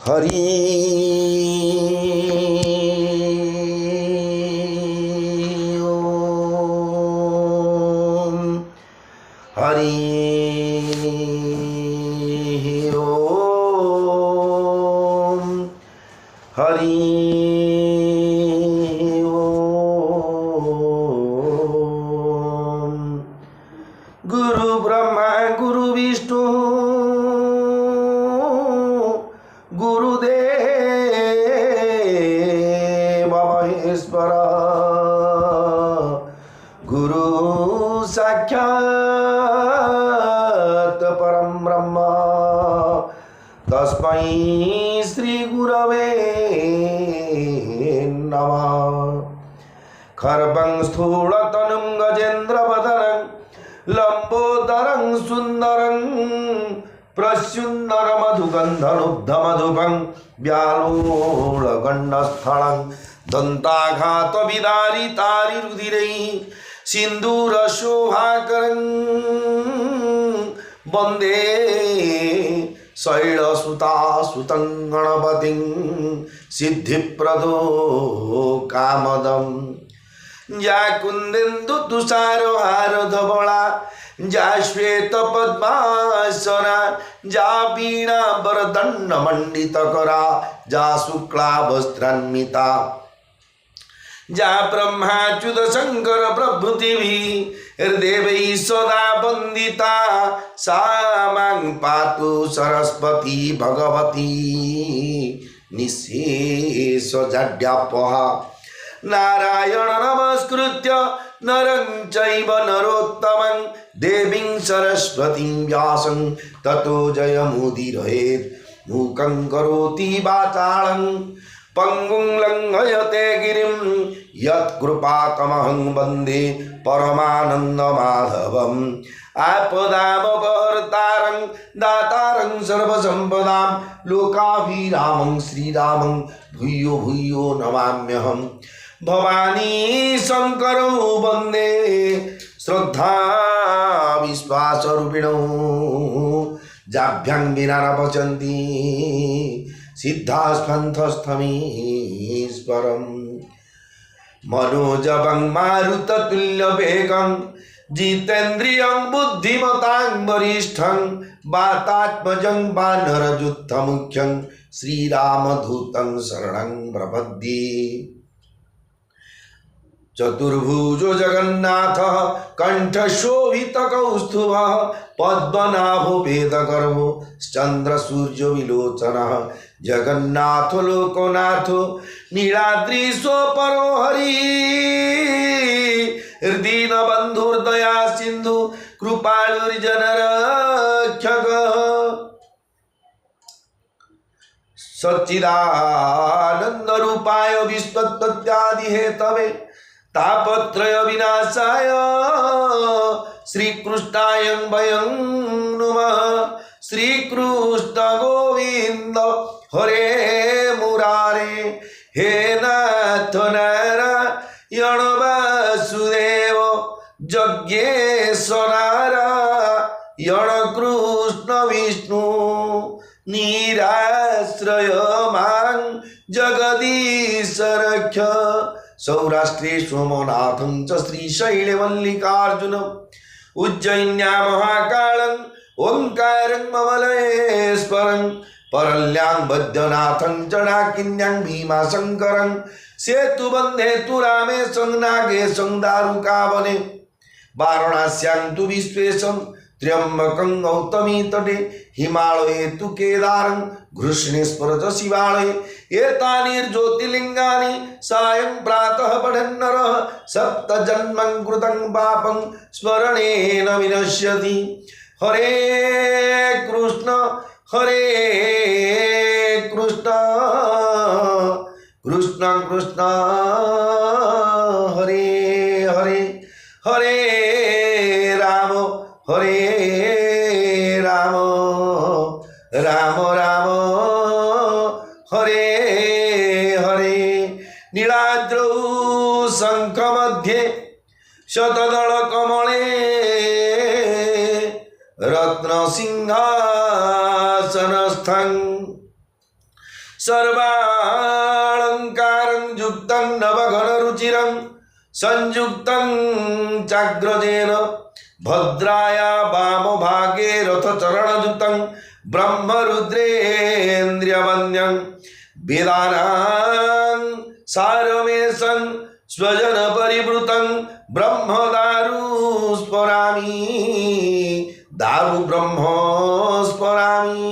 हरि ओम हरि ओम हरि ओम। गुरु ब्रह्मा गुरु विष्णु गुरुदेव महेश्वर गुरु साक्षात् परम ब्रह्म तस्मै श्री गुरवे नमः। खर्वं स्थूलतनुं गजेन्द्रवदनं लंबोदरं सुंदरं प्रस्युन्नरमधुगन्धनुब्धमधुपं व्यालोलगण्डस्थलं दन्ताघातविदारितारिरुधिरैः सिन्दूरशोभाकरं वन्दे शैलसुतासुतं गणपतिं सिद्धिप्रदो कामदम्। जा कुंदेन्दु तुषारहार धवला जा श्वेत पद्मासना जा वीणा वरदंड मंडित करा जा शुक्ला वस्त्रान्विता जा ब्रह्माच्युत शंकर प्रभृति हृदय सदा वंदिता सा मां पातु सरस्वती भगवती निःशेष जाड्यापहा। नारायण नमस्कृत्य नरं चैव नरोत्तमं देवीं सरस्वतीं व्यासं ततो जयमुदीरयेत्। मूकं करोति वाचालं पंगुं लंघयते गिरिं यत्कृपातमहं वन्दे परमानन्दमाधवम्। आपदामपहर्तारं दातारं सर्वसम्पदां लोकाभिरामं श्रीरामं भूयो भूयो नमाम्यहम्। भवानी शंकरौ वन्दे श्रद्धा विश्वासरूपिणौ जाभ्यां विना न पचन्ति सिद्धास्पन्थस्थमीश्वरम्। मनोजवं मारुततुल्यवेगं जितेन्द्रियं बुद्धिमतां वरिष्ठं वातात्मजं वानरयुद्धमुख्यं श्रीरामदूतं शरणं प्रपद्ये। चतुर्भुजो जगन्नाथ कंठशोभित कौस्तुभ पद्मनाभो वेदगर्भो चंद्रसूर्य विलोचन जगन्नाथ लोकनाथो नीलाद्रीशो परो हरि दीनबन्धुर्दया सिंधु कृपालुर्जनरक्षक सच्चिदानंद रूपाय विश्वोत्पत्त्यादि हेतवे तापत्रय विनाशाय श्रीकृष्णाय वयं नुमः। श्रीकृष्ण गोविंद हरे मुरारे हे नाथ नारायण वासुदेव यज्ञेश्वर नारायण कृष्ण विष्णु निराश्रय मां जगदीश रक्ष। सौराष्ट्रे सोमनाथं च श्रीशैलमल्लिकार्जुन उज्जयिन्यां महाकालं ओंकारं ममलेश्वरं परल्यां वैद्यनाथं च डाकिन्यां भीमाशंकरं सेतुबन्धे तु रामेशं नागेशं दारुकावने वाराणस्यां तु विश्वेशं त्र्यंबकं गौतमी तटे हिमालये तु केदारं घृष्णेश्वर च शिवालये एतानि ज्योतिर्लिंगानि सायं प्रातः पठन्नरः सप्तजन्मं कृतं पापं स्मरणेन विनश्यति। हरे कृष्ण कृष्ण कृष्ण हरे हरे हरे राम राम राम हरे हरे। नीलाद्रौ शंख मध्ये शतदल कमले रत्न सिंहासनस्थं सर्वालंकारं युक्तं नवघनरुचिरं संयुक्तं चाग्रजेन भद्राया वामभागे रथचरणयुतं ब्रह्मरुद्रेन्द्रियवन्द्यं वेदानां सारमेशं स्वजनपरिवृतं ब्रह्मदारु स्मरामि दारु ब्रह्म स्मरामि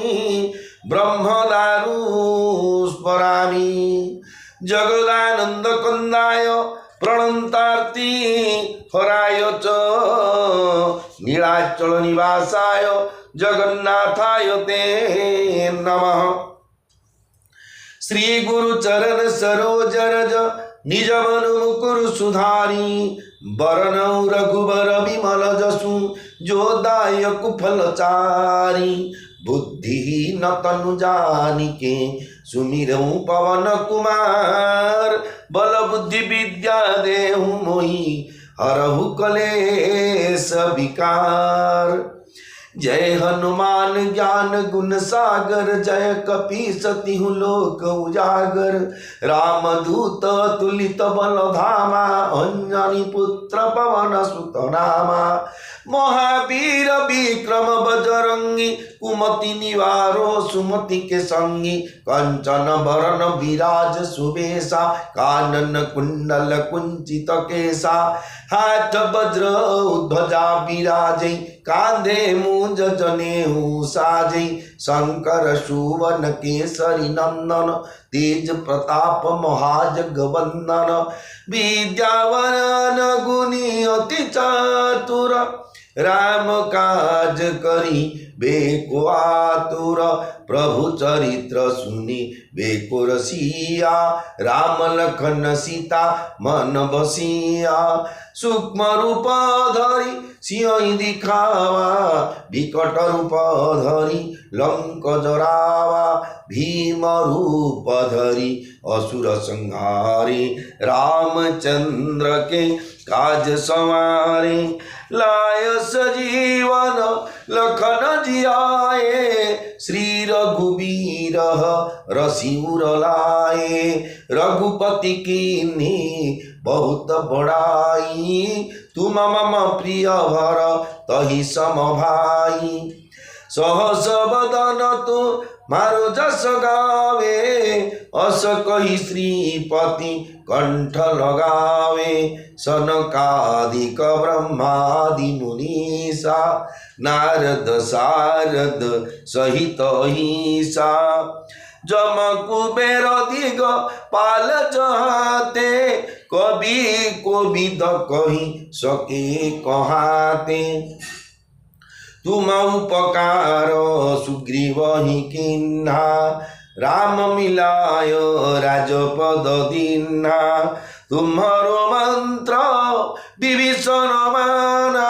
ब्रह्मदारु स्मरामि जगदानन्दकन्दाय प्रणन्तार्ति हराय च नीलाचल निवासाय जगन्नाथाय ते नमः। श्री गुरु चरण सरोज रज निज मन मुकुर सुधारी बरनौ रघुबर विमल जसु जो दायक फलचारी बुद्धिहीन तनु जानिके सुमिरौ पवन कुमार बल बुद्धि विद्या देहु मोहि हरहु कलेश विकार। जय हनुमान ज्ञान गुण सागर जय कपीस तिहु लोक उजागर रामदूत तुलित बल धामा अंजनी पुत्र पवन सुत नामा महावीर विक्रम बजरंगी कुमति निवारो सुमति के संगी कंचन बरन विराज सुबेसा कानन कुंडल कुंचित केसा हाथ वज्र ध्वजा विराजै कांधे मूंज जनेऊ साजै शंकर सुवन केसरी नंदन तेज प्रताप महाजगवंदन विद्यावान गुणी अति चातुर राम काज करी बेको आतुर प्रभु चरित्र सुनी बेको रसिया राम लखन सीता मन बसिया सूक्ष्म रूप धरी सिंह दिखावा विकट रूप धरी लंक जरावा भीम रूप धरी असुर संहारे रामचंद्र के काज संवारे लाय सजीवन लखन जियाए श्री रघुवीर रसिउर लाए रघुपति कीन्ही बहुत बड़ाई तुम मम प्रिय भर तहि सम भाई सहस बदन तु मारो जस गावे अस कही श्रीपति कंठ लगावे सनकादिक ब्रह्मादि मुनीसा नारद सारद सहित ईसा जम कुबेर दिग पाल जहाते कवि कोविद कही सके कहाते तुम उपकार सुग्रीव ही किन्हा राम मिलाय राजपद दीन्हा तुम्हारो मंत्र विभीषण माना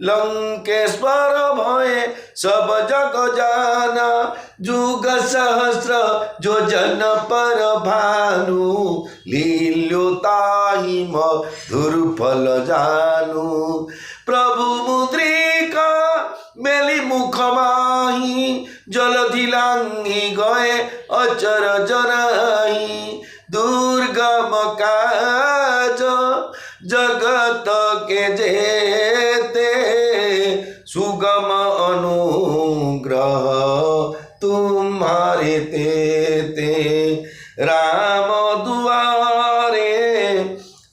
लंकेश्वर भय सब जग जाना जुग सहस्र जो जन पर भानु लील्योताहि मधुर फल जानु प्रभु मुद्रिका मेली मुख माही जलधि लांघि गए अचर जनाही दुर्गम काज जगत के जेते सुगम अनुग्रह तुम्हारे तेते राम दुआरे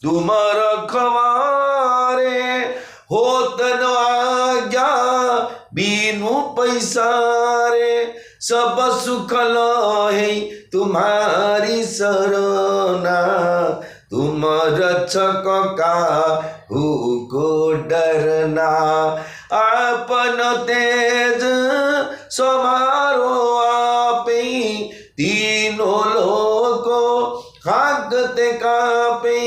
तुम रखवारे होत न आज्ञा बीनु पैसारे सब सुख लहे तुम्हारी शरणा तुम रक्षक काहू को डरना आपन तेज समारो आपे तीनों लोको हाकते कापे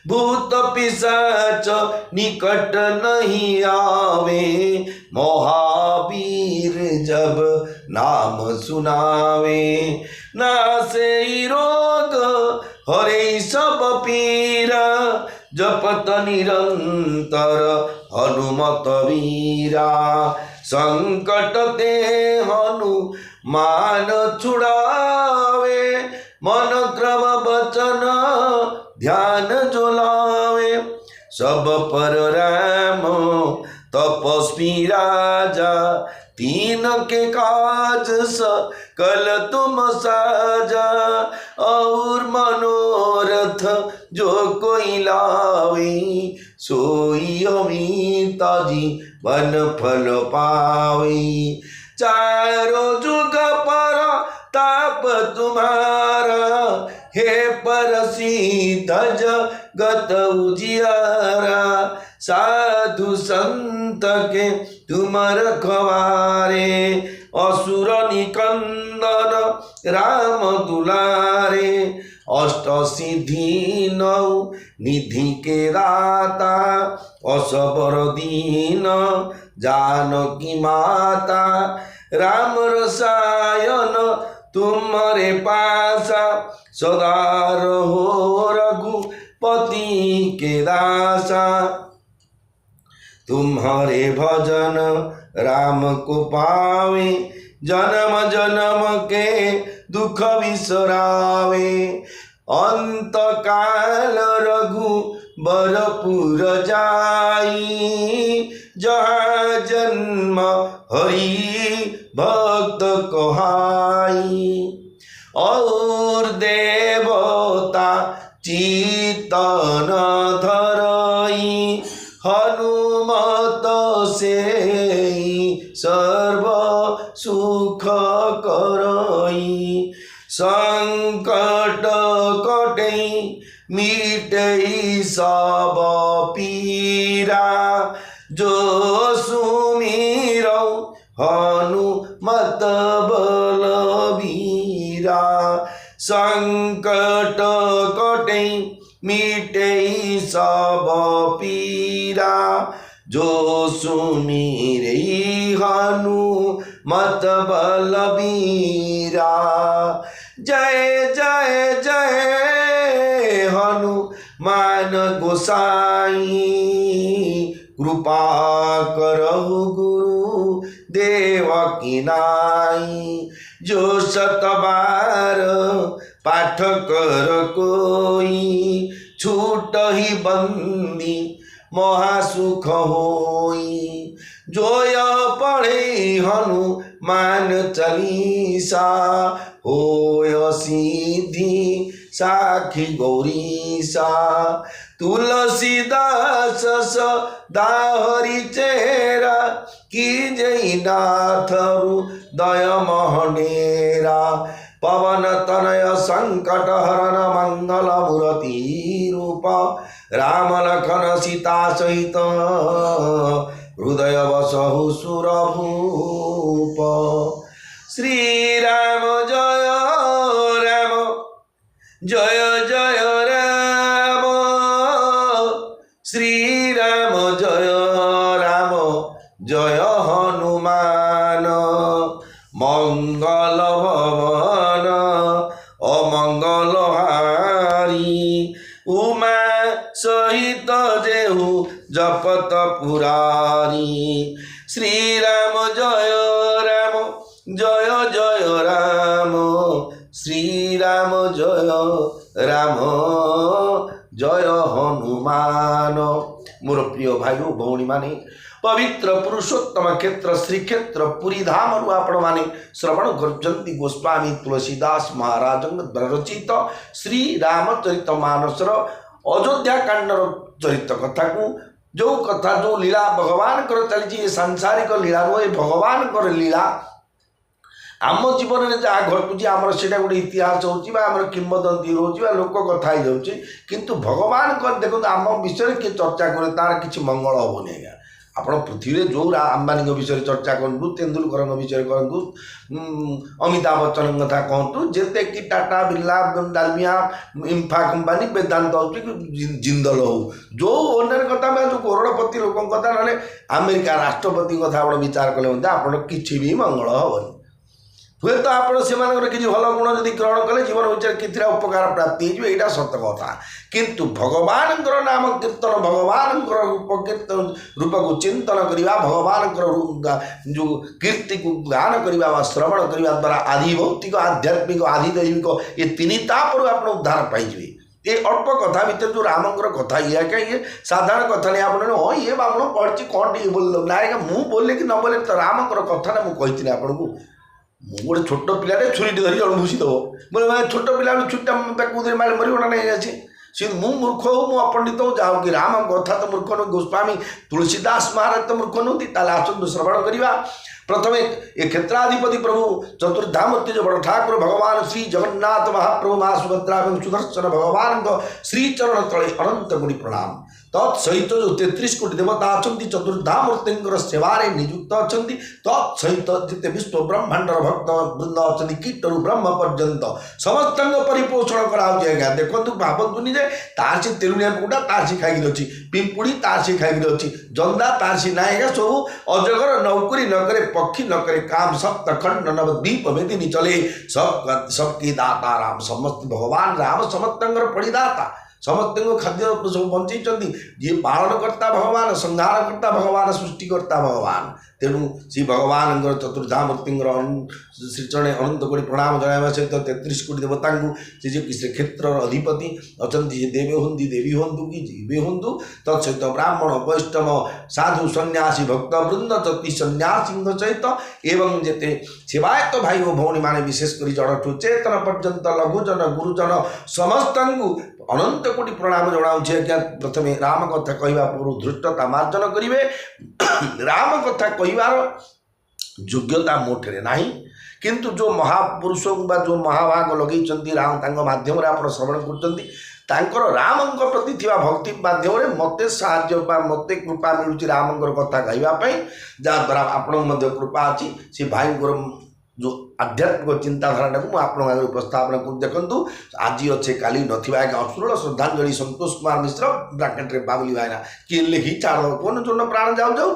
भूत पिशाच निकट नहीं आवे महावीर जब नाम सुनावे नासे रोग हरे सब पीरा जपत निरंतर हनुमत वीरा संकट ते हनुमान छुड़ावे मन क्रम वचन ध्यान जो लावे, सब पर राम तपस्वी राजा, तीन के काज सकल तुम साजा, और मनोरथ जो कोई लावे, सोई अमित जीवन फल पावे। चारों जुग पर ताप तुम्हारा, हे परसिद्ध जगत उजियारा, साधु संत के तुम रखवारे, असुर निकंदन राम दुलारे, अष्ट सिद्धि नौ निधि के दाता, असबर दीन जानकी माता, राम रसायन तुम्हारे पासा, सदा रहो रघुपति के दासा। तुम्हारे भजन राम को पावे, जन्म जन्म के दुख बिसरावे, अंत काल रघु बरपुर जाई, जहाँ जन्म हरि भक्त कहाई, और देवता चितन धरई, हनुमत से सर्व सुख करई, संकट कटई मिटई सब पीरा, जो सुमिरौ हनुमत बलबीरा, संकट कटई मिटई सब पीरा, जो सुमिरै हनुमत बलबीरा। जय जय जय हनुमान गोसाई, कृपा करहु गुरु देव की नाई, जो शत बार पाठ कर कोई, छूट ही बंदी महासुख होई, जो यह पढ़े हनुमान चालीसा, होय सिद्धि साखी गौरीसा, तुलसीदास सदा हरि चेरा, कीजई नाथ हृदय महनेरा, पवन तनय संकट हरण मंगल मूर्ति रूप, राम लखन सीता सहित हृदय बसहु सुरभूप। श्री राम जय राम, जय जय राम, श्री राम जय राम, जय हनुमान, मंगल भवन अमंगल हारी, उमा सहित जेहु जपत पुरारी। श्री राम जय राम, जय जय राम, श्री राम जय राम, जय हनुमान। मोर प्रिय भाई भौणी माने, पवित्र पुरुषोत्तम क्षेत्र श्रीक्षेत्र पुरी धाम आपण माने श्रवण करजंती गोस्वामी तुलसीदास महाराज रचित श्री रामचरित मानसर अयोध्या कांडर चरित कथा को, जो कथा जो लीला भगवान कर चली सांसारिक लीला नुहे, भगवान कर लीला आम जीवन में जहाँ घटुची आमर से गोटे इतिहास होमर किंबदंती रोच लोक कथा ही जाऊँगी, किंतु भगवान देखो आम विषय किए चर्चा करे तार किसी मंगल हेनी आज्ञा। आपण पृथ्वी में जो अंबानी विषय चर्चा करूँ, तेंदुलकर विषय करूँ, अमिताभ बच्चन कथा कहतु, जिते कि टाटा बिरला डालमिया इंफा कंपानी वेदांत हो जिंदल हो, जो ओनर कथा में जो करोड़पति लोक कथा ना अमेरिका राष्ट्रपति कथा आप विचार कले आप किसी भी मंगल हेनी। हुए तो आप किसी भल गुण जब ग्रहण कले जीवन विचार कि उपकार प्राप्ति यहाँ सत कथा किंतु भगवान नाम कीर्तन भगवान रूप कीर्तन रूप को चिंतन करवा भगवान जो कीर्ति को गान करवा श्रवण करने द्वारा आदि भौतिक आध्यात्मिक आदि दैविक ये तीन तापर आप उद्धार पाइबे। ये अल्प कथा भर जो रामंकर कथा ये क्या ये साधारण कथा नहीं आप हाँ ये बामण पढ़ी कौन टे बोल ना मुझे बोले कि न बोले तो रामंकर कथा ना मुझे आपन को गोटे छोट पिलाटे छुरी धरी जन भूसीदेव बोले छोट पिला छुरीटा कूदे मारे मरना नहीं अच्छे सी मूर्ख हो मु अपंडित हो जाओ कि राम कथा तो मूर्ख नु गोस्वामी तुलसीदास महाराज तो मूर्ख नुहति आसतु श्रवण करवा। प्रथम ये क्षेत्राधिपति प्रभु चतुर्धामूर्ति जो बड़ ठाकुर भगवान श्री जगन्नाथ महाप्रभु माँ सुभद्रा एवं सुदर्शन भगवान श्रीचरण तले अनंत गुणी प्रणाम तत्सहित जो 33 कोटी देवता अच्छा चतुर्धामूर्ति सेवारे नियुक्त अच्छा तत्सहित जिते विश्व ब्रह्मांडर भक्त वृंद अच्छा कीटरू ब्रह्म पर्यंत समस्त परिपोषण कराया देखो भावतुनि तार से तेलुनिया कुकुड़ा तार से खाई अच्छी पिंपुड़ी तार से खाई अच्छी जंदा तार से नायिका सब अजगर नौकरी न करे पक्षी न करे काम सप्त खंड नवद्वीप वेदिनी चले सबकी दाता राम समस्त भगवान राम समस्त पड़ीदाता समस्त खाद्य सब बंचई जी पालन करता भगवान संहार करता भगवान सृष्टिकर्ता भगवान तेणु श्री भगवान चतुर्धामूर्ति श्रीचरण अनंत कोटी प्रणाम जनावा सहित 33 कोटी देवता से क्षेत्र अधिपति अच्छा देवे हूँ देवी हूँ कि जीवे हूँ तत्सहित ब्राह्मण वैष्णव साधु सन्यासी भक्त वृंद जति सन्यासी सहित एवं जिते सेवायत भाई और भौणी मैंने विशेषकर जड़ठू चेतन पर्यंत लघुजन गुरुजन समस्त अनंत कोटी प्रणाम जनाऊे आज्ञा प्रथम राम कथा कहवा पूर्व धृष्टता मार्जन करेंगे राम कथा कहवार योग्यता मोठे नहीं किंतु जो महापुरुष जो महाभाग लगे राम माध्यम आप श्रवण कर राम प्रति थी भक्ति माध्यम मत साहय मत कृपा मिलूँ राम कथा कहवाई जहाँद्वारा आपण कृपा अच्छी से भाई जो आध्यात्मिक चिंताधारा को मुझे उपस्थापन कर देखूँ आज अच्छे काली नथिबा अश्रुल श्रद्धांजलि संतोष कुमार मिश्र ब्राकेट बाबुली भाईना किए लिखी चाड़ कौन चूर्ण प्राण जाऊ जाऊ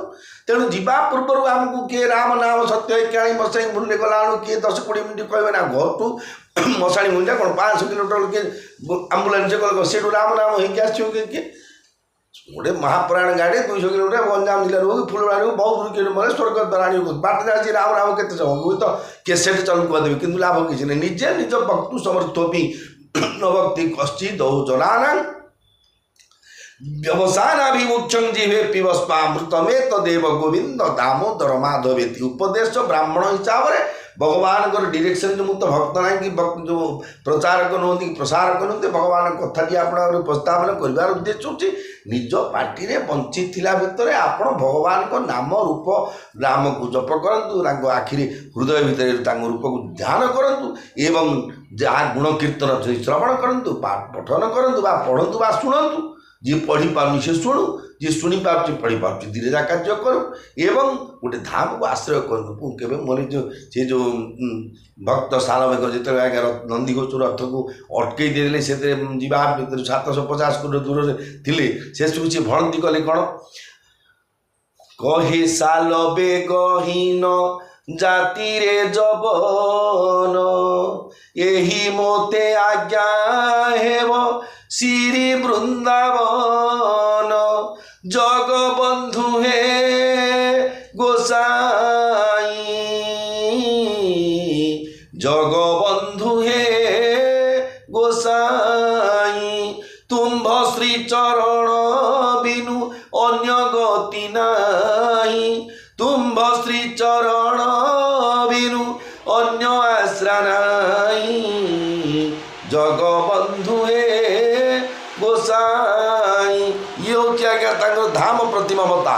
तेणु जा पूर्व आमको किए राम नाम सत्य क्या मशाई मुंडे गला किए 10-20 मिनट कहे ना घर टू मशाणी मुंडा कौन 500 किलोमीटर किए आम्बुलांस गल से राम नाम होगी आसो किए गोटे महापुराण गाड़ी 200 किलोमीटर गंजाम जिले हो फुलवाणी बहुत किलोमीटर स्वर्ग द्वारा बाट जाए राम राम के समय तो कैसेट चालू करदेवी कि लाभ किसी नहीं निजे निज भक्तु समर्थोपी न भक्ति कश्चि दौ जनाना व्यवसानाभिमुक्षं जीवे पिबस्मामृतमे तदेव गोविंद दामोदर माधवेति उपदेश ब्राह्मण हिसाब से भगवान डायरेक्शन जो मुझे भक्त ना कि जो प्रचारक नुहति प्रसारक नुहति भगवान कथा आप उपस्थापन कर उद्देश्य होची निज पार्टी में बंची भितर आप भगवान को नाम रूप राम को जप करूँ आखिरी हृदय भितर रूप को ध्यान करूँ एवं जहाँ गुण कीर्तन श्रवण करूँ पठन करूँ पढ़ु शुणु जी पढ़ी पार्टी से शुणु जी शुणी पार्टी पढ़ी पार्टी धीरे जा कार्य करूँ एवं गोटे धाम को आश्रय करूँ के मोर जो से जो भक्त सालमेघ जिते आज्ञा नंदीघोष रथ को अटकई देले से जीवा 750 कोटी दूर थे से सब सी भणती कले कौन कहे साल बेगहीन जाति रे जबन यही मोते आज्ञा हेव श्री वृंदावन जग बंधु हे गोसाई जग बंधु हे गोसाई तुम्भ श्री चरण बिनु अन्य गति नाही तुम्भ श्री चरण बिनु अन्य आश्रा नाही जग बंधु हे गोसाई ये हूँ आज्ञा धाम प्रति ममता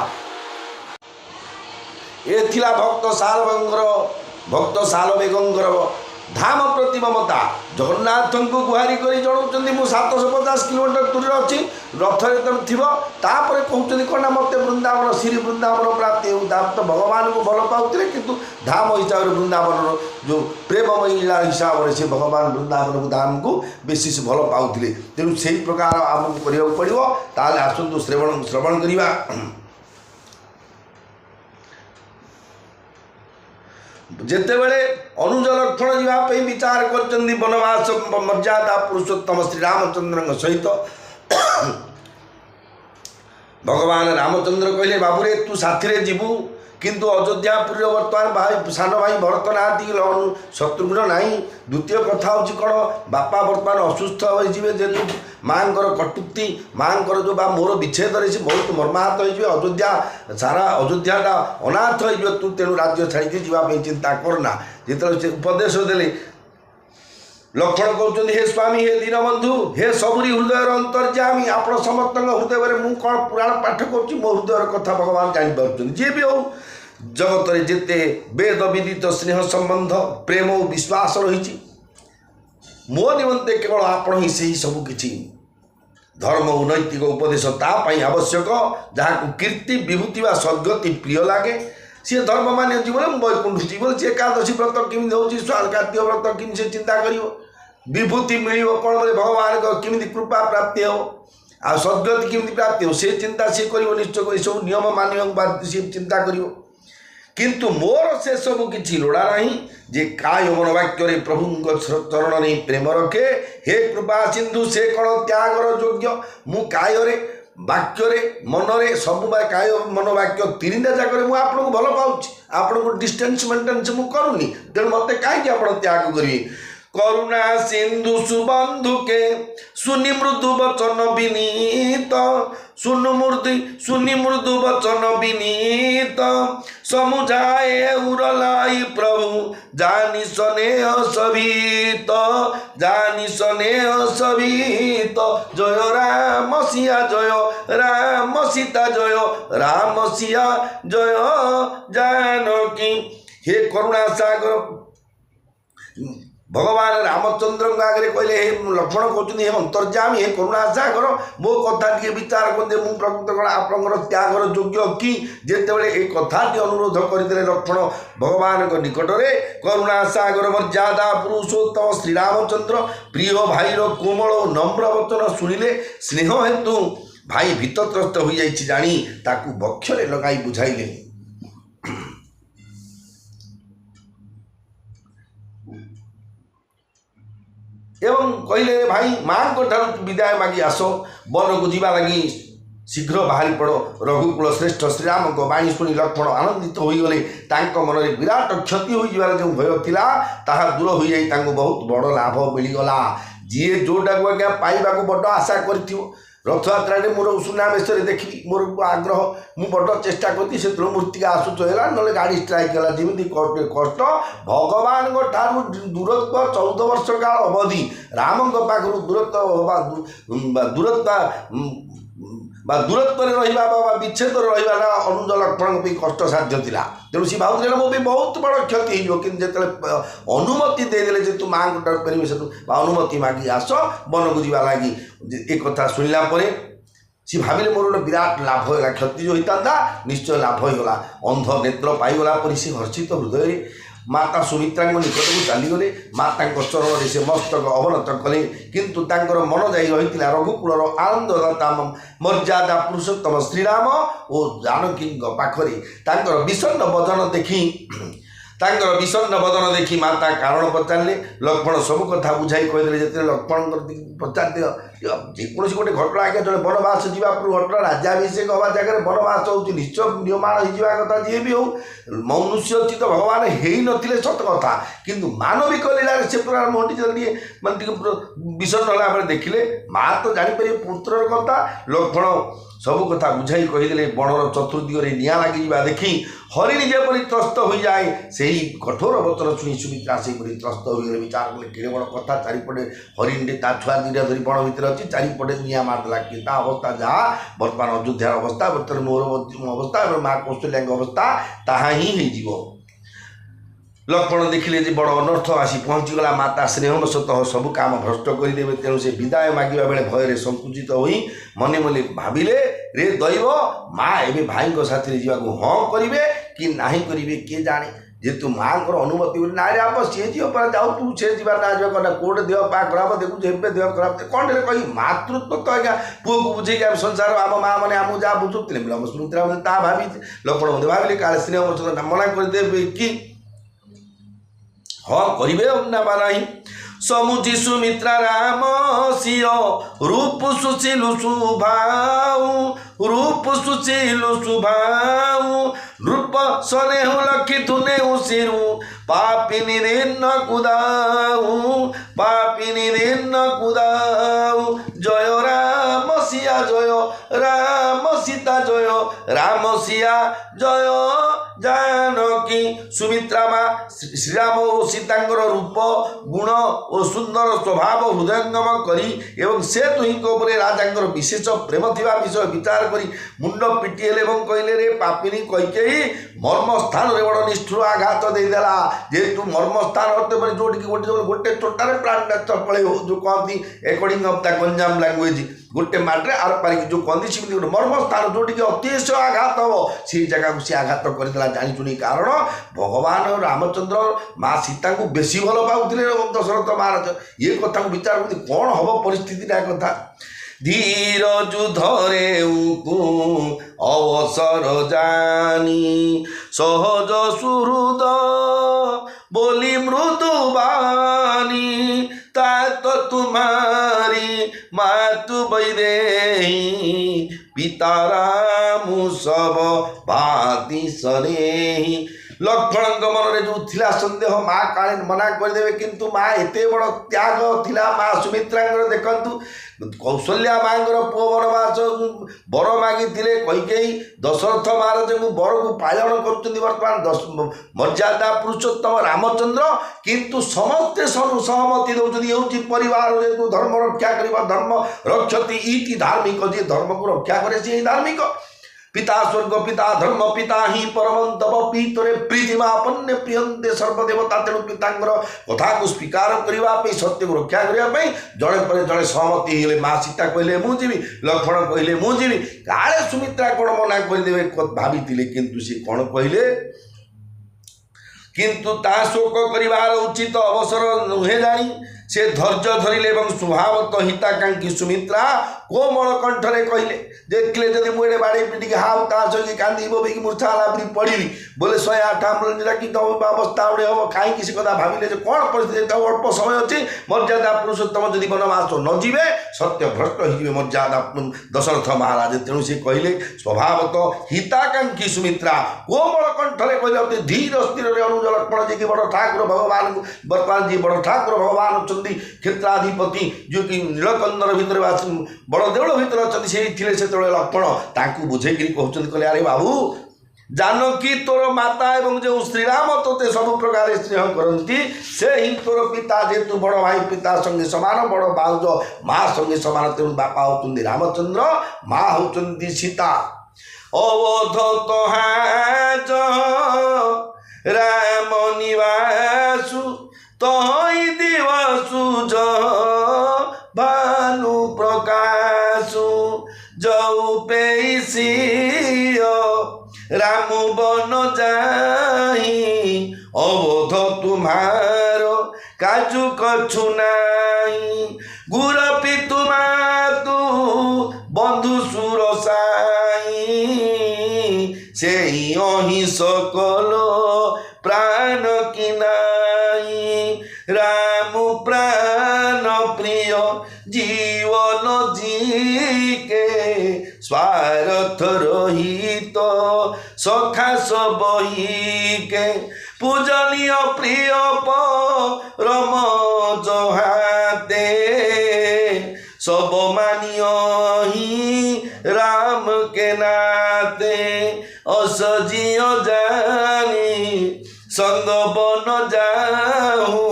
ये थिला भक्त सालमेघर धाम प्रति ममता जगन्नाथ को गुहारी कर जनाऊँ मुझे 750 किलोमीटर दूर अच्छी रथ तापर कहते कौन ना मत वृंदावन श्री वृंदावन प्राप्ति तो भगवान को भल पाते कि धाम हिसाब से वृंदावन जो प्रेममयी लीला हिसाब से भगवान वृंदावन को धाम को बेसी से भल पाते तेणु से प्रकार आमको करने पड़ो ताले आसतु श्रवण करवा ଯେତେବେଳେ ଅନୁଜ ଲକ୍ଷ୍ମଣ ଯିବା ପାଇଁ ବିଚାର କରିଛନ୍ତି ବନବାସ ମର୍ଯ୍ୟାଦା ପୁରୁଷୋତ୍ତମ ଶ୍ରୀରାମଚନ୍ଦ୍ରଙ୍କ ସହିତ ଭଗବାନ ରାମଚନ୍ଦ୍ର କହିଲେ ବାବୁରେ ତୁ ସାଥିରେ ଯିବୁ କିନ୍ତୁ ଅଯୋଧ୍ୟାପୁରୀର ବର୍ତ୍ତମାନ ଭାଇ ସାନ ଭାଇ ଭରତ ନାହାନ୍ତି ଶତ୍ରୁଘ୍ନ ନାହିଁ। ଦ୍ୱିତୀୟ କଥା ହେଉଛି କ'ଣ ବାପା ବର୍ତ୍ତମାନ ଅସୁସ୍ଥ ହୋଇଯିବେ ଯେହେତୁ ମାଆଙ୍କର କଟୁକ୍ତି ମାଆଙ୍କର ଯେଉଁ ବା ମୋର ବିଚ୍ଛେଦରେ ସେ ବହୁତ ମର୍ମାହତ ହୋଇଯିବେ ଅଯୋଧ୍ୟା ସାରା ଅଯୋଧ୍ୟାଟା ଅନାଥ ହୋଇଯିବ ତୁ ତେଣୁ ରାଜ୍ୟ ଛାଡ଼ିକି ଯିବା ପାଇଁ ଚିନ୍ତା କରନା। ଯେତେବେଳେ ସେ ଉପଦେଶ ଦେଲେ ଲକ୍ଷ୍ମଣ କହୁଛନ୍ତି ହେ ସ୍ୱାମୀ ହେ ଦୀନବନ୍ଧୁ ହେ ସବୁରି ହୃଦୟର ଅନ୍ତର୍ଯ୍ୟାମୀ ଆପଣ ସମସ୍ତଙ୍କ ହୃଦୟରେ ମୁଁ କ'ଣ ପୁରାଣ ପାଠ କରୁଛି ମୋ ହୃଦୟର କଥା ଭଗବାନ ଜାଣିପାରୁଛନ୍ତି। ଯିଏ ବି ହଉ ଜଗତରେ ଯେତେ ବେଦ ବିଦିତ ସ୍ନେହ ସମ୍ବନ୍ଧ ପ୍ରେମ ଓ ବିଶ୍ୱାସ ରହିଛି ମୋ ନିମନ୍ତେ କେବଳ ଆପଣ ହିଁ ସେହି ସବୁ କିଛି ଧର୍ମ ଓ ନୈତିକ ଉପଦେଶ ତା ପାଇଁ ଆବଶ୍ୟକ ଯାହାକୁ କୀର୍ତ୍ତି ବିଭୂତି ବା ସଦ୍ଗତି ପ୍ରିୟ ଲାଗେ ସିଏ ଧର୍ମ ମାନ୍ୟ ଜୀବନ ମୁଁ ବୈକୁଣ୍ଠ ଯିବ ସେ ଏକାଦଶୀ ବ୍ରତ କେମିତି ହେଉଛି କାର୍ତ୍ତିକ ବ୍ରତ କେମିତି ସେ ଚିନ୍ତା କରିବ ବିଭୂତି ମିଳିବ କ'ଣ ବୋଲେ ଭଗବାନଙ୍କ କେମିତି କୃପା ପ୍ରାପ୍ତି ହେବ ଆଉ ସଦ୍ଗତି କେମିତି ପ୍ରାପ୍ତି ହେବ ସେ ଚିନ୍ତା ସିଏ କରିବ ନିଶ୍ଚୟ ଏସବୁ ନିୟମ ମାନିବାକୁ ବାଧ୍ୟ ସିଏ ଚିନ୍ତା କରିବ। କିନ୍ତୁ ମୋର ସେସବୁ କିଛି ଲୋଡ଼ା ନାହିଁ ଯେ କାୟ ମନୋବାକ୍ୟରେ ପ୍ରଭୁଙ୍କ ଚରଣରେ ପ୍ରେମ ରଖେ ହେ କୃପା ସିନ୍ଧୁ ସେ କ'ଣ ତ୍ୟାଗର ଯୋଗ୍ୟ ମୁଁ କାୟରେ ବାକ୍ୟରେ ମନରେ ସବୁ କାୟ ମନୋବାକ୍ୟ ତିନିଟା ଜାଗାରେ ମୁଁ ଆପଣଙ୍କୁ ଭଲ ପାଉଛି ଆପଣଙ୍କୁ ଡିଷ୍ଟାନ୍ସ ମେଣ୍ଟେନ୍ସ ମୁଁ କରୁନି ତେଣୁ ମୋତେ କାହିଁକି ଆପଣ ତ୍ୟାଗ କରିବେ। করুণা সিন্ধু সুবন্ধুকে শুনি মৃদু বচন বিনীত শুনি মৃদু বচন বিনীত সমুঝায় উরলাই প্রভু জানি স্নেহ সবিত জানি স্নেহ সবিত জয় রাম সিয়া জয় রাম সীতা জয় রাম সিয়া জয় জানকী। হে করুণা সাগর भगवान रामचंद्र आगे कहले हे लक्ष्मण कहते हे अंतर्जामी हे करुणा सागर मो कथा टे विचार करते मुझे प्रकृत कण आपंकर त्यागर योग्य कि जितेबाला ये कथाटी अनुरोध करते लक्ष्मण भगवान निकट में करुणा सागर मर्यादा पुरुषोत्तम श्रीरामचंद्र प्रिय भाईर कोमल नम्र वचन शुणिले स्नेह हेतु भाई भीतत्रस्त हो जानी ताकू बक्षरे लगाई बुझाइले एवं कहले भाई माँ को विदाय मागी आस वन को जीवा लगी शीघ्र बाहरी पड़ रघुकुल श्रेष्ठ श्रीराम को बाणी शुणी लक्ष्मण आनंदित होगले मन में विराट क्षति हो जो भय था ताहा दूर हो जाए बहुत बड़ लाभ मिलगला जी जोटा को आज्ञा पाइबा बड़ आशा कर रथयात्रा मोर सुनावेश देखी मोर आग्रह मु बड़ चेष्टा करती से मूर्तिका आसुच है ना गाड़ी स्ट्राइक है जमी कष्ट भगवान दूरत्व 14 वर्ष काल अवधि राम पाखु दूरत्व रहा विच्छेद रहा अनुज लक्ष्मण कष्ट साध्य था तेणु सी भावुला मो भी बहुत बड़ क्षति हो कि जो अनुमति देदेले जे तू माँ को परिवेश अनुमति मागी आस वन को जावा लगी एक कथा शुणिला सी भाविले मोर गोटे विराट लाभ होगा क्षति जो होता निश्चय लाभ होगा अंध नेत्र पाईगला सी हर्षित हृदय माता सुमित्रा निकट को चलीगले माता चरण से मस्तक अवनत कले किंतु मन जा रही रघुकुलर आनंददाता मर्यादा पुरुषोत्तम श्रीराम और जानकी पाखरे विषण्ण बदन देखी विषण्ण बदन देखी माता कारण पचारे लक्ष्मण सब कथा बुझाई कहदे जो लक्ष्मण पचार जेकोसी गोटे घटना आज्ञा जो बनवास जावा घटना राज्याभिषेक हवा जगह बनवास हो निश्चय नियमाण हो कथा जी भी हो मनुष्य चित भगवान हो नथिले सत कथा किंतु मानविक लीला से प्रकार मोहटी मानते विषण्ण है देखिले माँ तो जापर पुत्र कथा लक्ष्मण सब कथा बुझाई कहीदे बणर चतुर्दिगे निआ लगी देखी हरिणी जेपरी त्रस्त हो जाए से कठोर वचन शुणी सुमित्रा से त्रस्त हो विचार कले केड़े बड़ कथा चारिपटे हरिणी ता छुआ दुटा धरी बण भितर अच्छी चारिपटे निआ मारदेला कि अवस्था जहाँ बर्तमान अयोध्यार अवस्था बर्तमान मोर अवस्था माँ कौशल्या अवस्था ताहा ही हो लक्ष्मण देखिले जे बड़ अनर्थ आसी पहुँचीगला माता स्नेहवशतः सब काम भ्रष्ट करदेवे तेणु से विदाय मागिबा बेले भय संकुचित होई मने मने भाविले रे दैव माँ एवं भाई साथी जावाक हाँ करेंगे कि नहीं करेंगे किए जाने जेतु माँ को अनुमति ना रे आप सी जी जाऊ तू से जा ना जा कोटे देह पा खराब देखु देह खराब कौन कही मातृत्व तो आज्ञा पुओ को बुझे संसार आम माँ मैंने आम जहाँ बुझुते सुमित्रा ता भावी लक्ष्मण भाविले काले स्नेह मना करदे कि ହଁ କରିବେ ନା ନାହିଁ। ସମୁଚି ସୁମିତ୍ରା ରାମ ସିଅ ରୂପ ସୁଶୀଲୁ ସୁଭାଉ ରୂପ ସୁଶୀଲୁ ସୁଭାଉ ନୃପ ସନେହୁ ଲକ୍ଷି ତୁନେହୁ ଶିରୁ ପାପିନି ଦିନ କୁଦାଉ ପାପିନି ଦିନ କୁଦାଉ ଜୟ ରାମ ସିଆ ଜୟ ରାମ ସୀତା ଜୟ ରାମ ସିଆ ଜୟ ଜାନକୀ। ସୁମିତ୍ରା ମା ଶ୍ରୀରାମ ଓ ସୀତାଙ୍କର ରୂପ ଗୁଣ ଓ ସୁନ୍ଦର ସ୍ୱଭାବ ହୃଦୟଙ୍ଗମ କରି ଏବଂ ସେ ଦୁହିଁଙ୍କ ଉପରେ ରାଜାଙ୍କର ବିଶେଷ ପ୍ରେମ ଥିବା ବିଷୟ ବିଚାର କରି ମୁଣ୍ଡ ପିଟି ହେଲେ ଏବଂ କହିଲେ ରେ ପାପିନୀ କୈକେୟୀ ମର୍ମ ସ୍ଥାନରେ ବଡ଼ ନିଷ୍ଠୁର ଆଘାତ ଦେଇଦେଲା। ଯେହେତୁ ମର୍ମ ସ୍ଥାନ ଅର୍ଥ ମାନେ ଯୋଉଠିକି ଗୋଟେ ଚୋଟାରେ ପ୍ରାଣନାଥ ପଳେଇବ ଯେଉଁ କହନ୍ତି according of the Ganjam language ଗୋଟେ ମାଟିରେ ଆର ପାରିକି ଯେଉଁ କହନ୍ତି ସେମିତି ଗୋଟେ ମର୍ମ ସ୍ଥାନ ଯୋଉଠିକି ଅତିଶୟ ଆଘାତ ହେବ ସେଇ ଜାଗାକୁ ସେ ଆଘାତ କରିଦେଲା ଜାଣିଛୁନି। କାରଣ ଭଗବାନ ରାମଚନ୍ଦ୍ର ମା ସୀତାଙ୍କୁ ବେଶୀ ଭଲ ପାଉଥିଲେ ଦଶରଥ ମହାରାଜ। ଏ କଥାକୁ ବିଚାର କରନ୍ତି କ'ଣ ହେବ ପରିସ୍ଥିତିଟା କଥା। ଧୀର ଯୁଦ୍ଧରେ ଅବସର ଜାନି ସହଜ ସୁହୃଦ ବୋଲି ମୃଦୁବାଣୀ तात तुम्हारी मातु बैदेही पिता राम सब भाती सरेही। लक्ष्मण मन जो थिला संदेह माँ काले मना करदे किंतु माँ एत बड़ त्याग थिला माँ सुमित्रा देखु कौशल्या माँ पुओ वनवास बर मागी कैकेयी दशरथ महाराज को बर को पालन कर मर्यादा पुरुषोत्तम रामचंद्र किंतु समस्ते सहमति दौरान परिवार जेहतु धर्म रक्षा करवा धर्म रक्षति इति धार्मिक जी धर्म को रक्षा करे से धार्मिक। पिता स्वर्ग पिता धर्म पिता ही परम तप पीतरे प्रीतिमापन्य प्रियंते सर्वदेवता तेणु पितांगर कथा को स्वीकार करने सत्य को रक्षा करने जड़े पर जड़े सहमति हेले माँ सीता कहले मुझे लक्ष्मण कहले मुझे काले सुमित्रा कौन मना करदे भावी किंतु सी कौन कहले किंतु ता शोक करिवार उचित अवसर नुहे जानी से धैर्य धरिले और स्वभावत हिताकांक्षी सुमित्रा कोमल कंठरे कहले देखले जदि मुझे बाड़ी पिटिक हाउ ता सही कांदी बोबी मूर्छा लापरी पड़ी बोले 108 आम्बुलेंस कि अवस्था उड़े हम कहीं से कथा भाविले कौन परिस्थिति अल्प समय अच्छी मर्यादा पुरुषोत्तम जदि वनवास न जीवे सत्य भ्रष्ट हो मर्यादा दशरथ महाराज तेणु से कहले स्वभावत हिताकांक्षी सुमित्रा कोमल कंठरे कहले धीर स्थिर अनुज लक्ष्मण जी की बड़ ठाकुर भगवान बर्तमान जी बड़ ठाकुर भगवान क्षेत्राधिपति जो कि नीलकंदर भितर बड़ देवल भितर अच्छा से लक्ष्मण ताकू बुझे कहते कहले अरे बाबू जानकी तोर माता एवं जो श्रीराम तोते सब प्रकार स्नेह करती से ही तोर पिता जेतु बड़ भाई पिता संगे समान बड़ बाउज माँ संगे समान तेणु बापा होती रामचंद्र माँ होती सीता। अवध तहाज राम निवासु तहि दिवसु भानु प्रकाशु जौ पेसियो राम बन जाही अवध तुम्हारो काजु कछु नाई गुरपी तुम्हातु बंधु सुरसाई से अहि सकल प्राण की नाई राम प्राण प्रिय जीवन जीके स्वार्थ रहित सखा सबहिके पूजनीय प्रिय परम जहाते सब मानिय ही राम के नाते असजिय जानी संग बन जाहू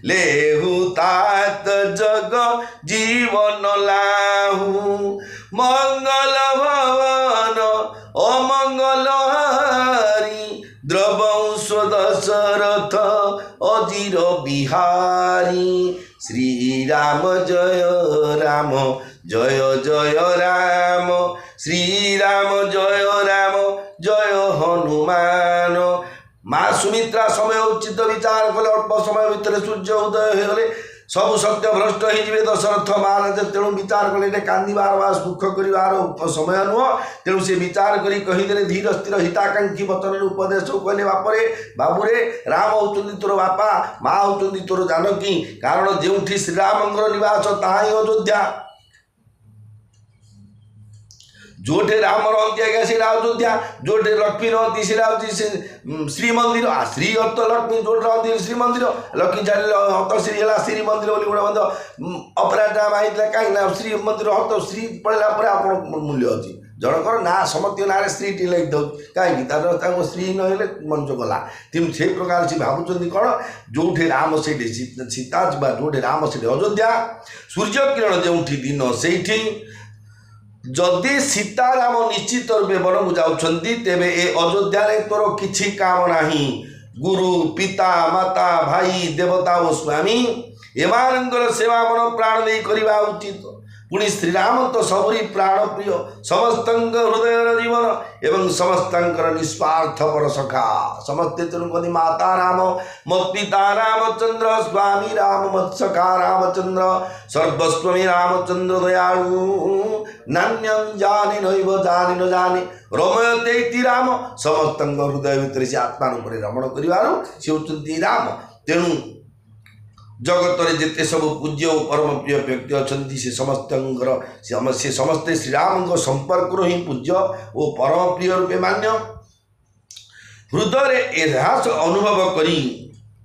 लेहू तात जग जीवन लाहू मंगल भवन अमंगल हारी द्रवंश दशरथ अजीर बिहारी श्री राम जय राम जय जय राम श्री राम जय हनुमान। माँ सुमित्रा समय उचित विचार कले अल्प समय भितर सूर्य उदय होगले सब सत्य भ्रष्ट हो दशरथ महाराज तेणु विचार कले कांदार बा दुख कर समय नुह तेणु से विचार करी कहीदे धीर स्थिर हिताकांक्षी वचन उपदेश कहले बापरे बाबूरे राम होचंदी तोर बापा माँ होचंदी तोर जानकी कारण जो श्रीरामंगर निवास ताहा ही अयोध्या जोठे राम रहती आज्ञा से अयोध्या जोठे लक्ष्मी रहती से श्रीमंदिर श्री अर्थ लक्ष्मी जोट रहती श्रीमंदिर लक्ष्मी छाड़ी हत श्री है श्रीमंदिर बोली गोटे अपराध आई कहीं श्रीमंदिर हत श्री पड़ेगा पर आप मूल्य अच्छी जनकर ना समस्त ना स्त्री लगे दौ कहीं स्त्री ना मंच गला तेणु से प्रकार से भावुं कौन जो राम से सीता जो राम से अयोध्या सूर्य किरण जो दिन से जदि सीताराम निश्चित रूपे वन को जाउछंती तेबे ए अयोध्या रे तोर किछि काम नाही गुरु पिता माता भाई देवता और स्वामी एमानंकर सेवा मन प्राण दे करबा उचित पुणी श्रीराम तो सबरी प्राण प्रिय समस्त हृदय जीवन एवं समस्त निस्वार्थ पर सखा समस्ते तेणुकि माता राम मत पिता रामचंद्र स्वामी राम मत सखा रामचंद्र सर्वस्वी रामचंद्र दयालु नान्यं जाने नैव जाने न जाने रमयते राम समस्त हृदय भितर से आत्मा रमण कर राम तेणु जगत रे जिते सब पूज्य और परम प्रिय व्यक्ति अच्छा से समस्त से समस्ते श्रीराम संपर्क ही पूज्य और परम प्रिय रूपे मान्य हृदय एहास अनुभव करी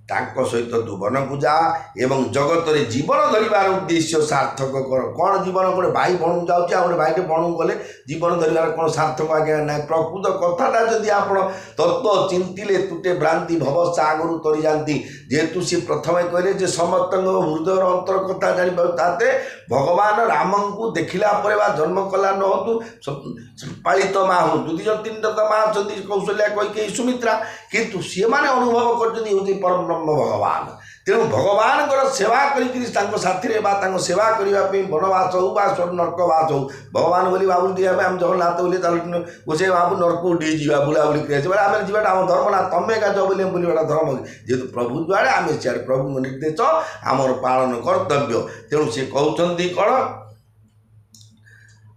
तांको सहित तू वन को जा एवं जगत रे जीवन धरिबार उद्देश्य सार्थक कर कौन जीवन गोटे भाई बणु जाऊँच गोटे भाईटे बणु गले जीवन धरिबार कौन सार्थक आज्ञा ना प्रकृत कथाटा जदि आप तत्व चिंतिले तुटे भ्रांति भव सागर तरी जाती जेहेतु सी प्रथम कहले समस्त हृदय अंतर कथा जाते भगवान राम को देखला जन्म कला नहतु पालित माँ हो दुदी तीन माँ अच्छा कौशल्या कई सुमित्रा किंतु सी मैंने अनुभव कर परम ब्रह्म भगवान तेणु भगवान सेवा कर साथी सेवा करने वनवास हो नर्कवास हो भगवान बोली बाबू आम जगन्नाथ बोली गोसे बाबू नर्क उठी जा बुलाबुली कर आम जाटा आम धर्म ना तमें का जब बोलवा धर्म जेहतु प्रभु जुआड़े आम सियाड़े प्रभु निर्देश आमर पालन कर्तव्य तेणु सी कहते कौन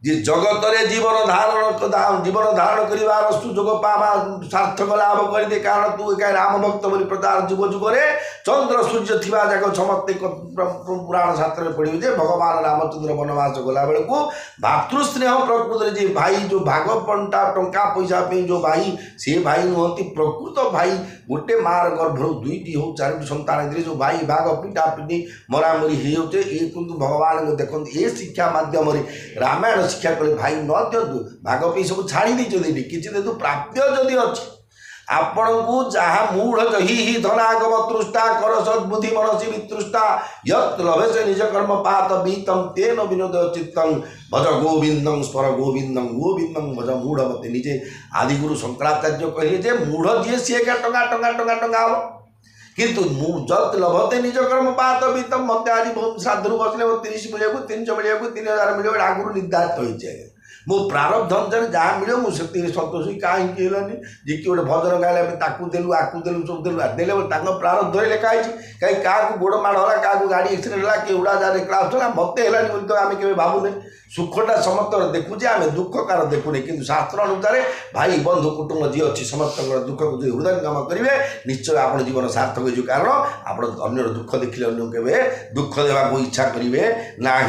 जे जगत रे जीवन धारण कर सुजोग पावा सार्थक लाभ कर कारण तू एक राम भक्त बोली प्रचार जुग जुगे चंद्र सूर्य थी जाक समस्ते पुराण शास्त्र पढ़े जे भगवान रामचंद्र वनवास गला बेलू भातृस्नेह प्रकृत जी भाई जो भाग पंटा टंका पैसा जो भाई से भाई नुहति प्रकृत भाई गोटे मार गर्भ दुईटी हो चारोटी संतान जो भाई भाग पिटा पिटी मरामरी होते ये किंतु भगवान देखते ये शिक्षा माध्यम रामायण शिक्षा कले भाई न दिंतु भाग पे सब छाड़ी देते किसी देखु प्राप्य जदि अच्छे आपण को जहाँ मूढ़ ही धनागम तृष्टा कर सद्बुद्धि मनसी वितृष्टा यत् लभे से निज कर्म पात बीतम तेन विनोद चित्तं भज गोविंदं स्वर गोविंदं गोविंदं भज मूढ़ मते निजे आदिगुरु शंकराचार्य कहे जे मूढ़ जी सी क्या टंगा टंगा टंगा टंगा हम किंतु जत लभते निज कर्म पात बीतम मत आज श्राद्ध बसले 30 मिले 300 मिले 3000 मिले आगुरी निर्धारित हो जाए मो प्रारब्ध अनुसार जहाँ मिले मुझे सतोष कहीं जी कि गोटे भजन गाइले ताकू देलु आकू देलु सब देलु देले प्रारब्ध लिखाई कहीं क्या गोड़ माड़ है क्या गाड़ी एक्सीडेंट है कि उड़ाजाहाज क्राश है मत है तो आम के भावुने सुखटा समस्त देखुचे आम दुख कार देखुने कि शास्त्र अनुसार भाई बंधु कुटुंब जी अच्छी समस्त दुख को जो हृदयंगम करेंगे निश्चय आप जीवन सार्थक हो कारण आप अन्य दुख देखिले अन्य के दुख देवा इच्छा करेंगे ना